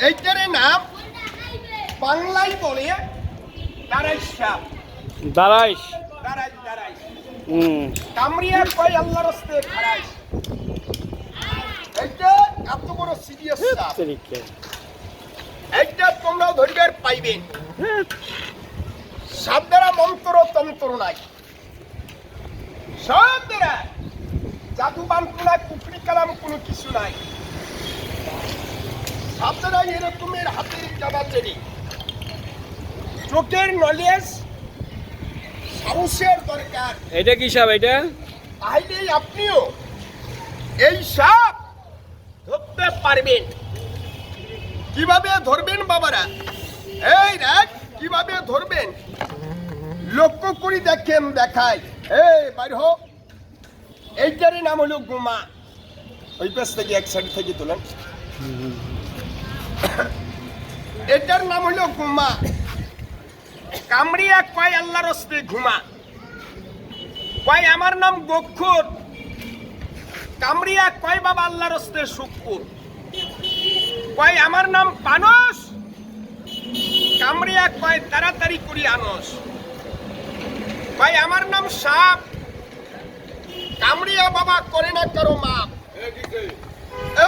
এইটারে নাম বাংলায় বলে দারাইশ সাপ। দারাইশ। দারাইশ দারাইশ। কামড়িয়া কয় আল্লাহর রাস্তে খারাইশ। এইটা এত বড় সিরিয়াস সাপ। এইটা তোমরাও ধরিবার পাইবেন। সাপ দ্বারা মন্ত্র তন্ত্র নাই, সব দ্বারা জাদু বান্তুনা কুকরি কালাম কোনো কিছু নাই। সাপ দ্বারা এরকমের হাতের চাবাচেরি, চোখের নলেজ, সাহসের দরকার। এটা কি সাপ? এটা তাহলে আপনিও এই সাপ ধরতে পারবেন। কিভাবে ধরবেন বাবারা? এই দেখ কিভাবে ধরবেন, লক্ষ্য করি দেখেন, দেখাই। এই বাইর হোক। এইটারই নাম হলো গুমা। ওই পাশ থেকে এক সাইড থেকে তোলেন। এটার নাম হলো গুমা। কামড়িয়া কয় আল্লাহর রাস্তে ঘুমা। কয় আমার নাম গক্ষুর। কামড়িয়া কয় বাবা আল্লাহর রাস্তে শুকুর। কয় আমার নাম পানস। কামড়িয়া কয় তাড়াতাড়ি করি আনস। কয় আমার নাম সাপ। কামড়িয়া বাবা করে না কারো মাপ।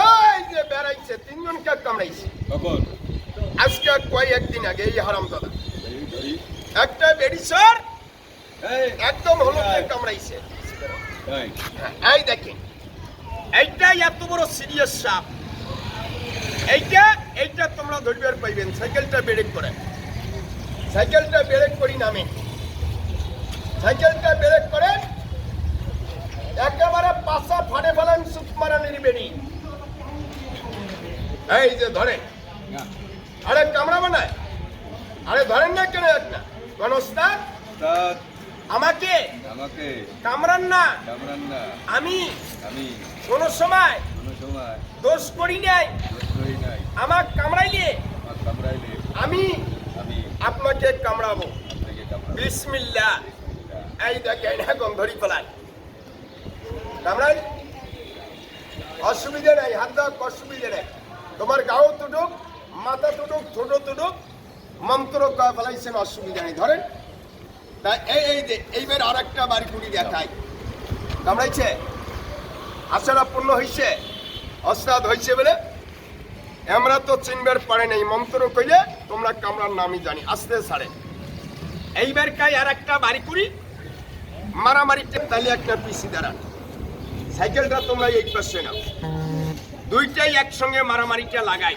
এই যে বেড়াইছে, তিনজনকে কামড়াইছে আজকে কয় একদিন আগে। এই হারাম দাদা একটা বেড়িসর একদম হলুদে কামড়াইছে। এই দেখেন, এইটাই এত বড় সিরিয়াস সাপ। এইটা তোমরা ধরবার পাইবেন। সাইকেলটা ব্রেক করে, সাইকেলটা ব্রেক করি নামে, সাইকেলটা ব্রেক করে একেবারে পাশা ফাড়ে ফেলেন, সুপ মারা নিবেনি। এই যে ধরেন, আরে কামড়াবে না, আরে ধরেন না কেন একটা গণস্তা আমাকে কামড়ান না। আমি কোন সময় দোষ করি নাই। আমাকে কামড়াইলে আমি আপনাকে কামড়াবো। বিসমিল্লাহ। এই দেখেন এখন ধরি ফেলাই, কামড়াই, অসুবিধা নাই, হাত দেওয়া অসুবিধা নেই। তোমার গাও তুটুক, মাথা তুটুক, ছোট তুটুক, মন্ত্র ফেলাইছেন, অসুবিধা নেই। ধরেন তা এই যে এইবার আর একটা বাড়ি কুড়ি দেখাই। কামড়াইছে, আশারা পূর্ণ হয়েছে, অস্তাদ হয়েছে বলে আমরা তো চিনবার পারে নাই। মন্ত্র কইলে তোমরা কামড়ার নামই জানি, আস্তে ছাড়ে। এইবার কাই আর একটা বাড়ি কুড়ি মারামারিতে, তাহলে একটা পিসি দাঁড়ান। সাইকেলটা তোমরা এই পাশে নাও, দুইটাই একসঙ্গে মারামারিটা লাগাই।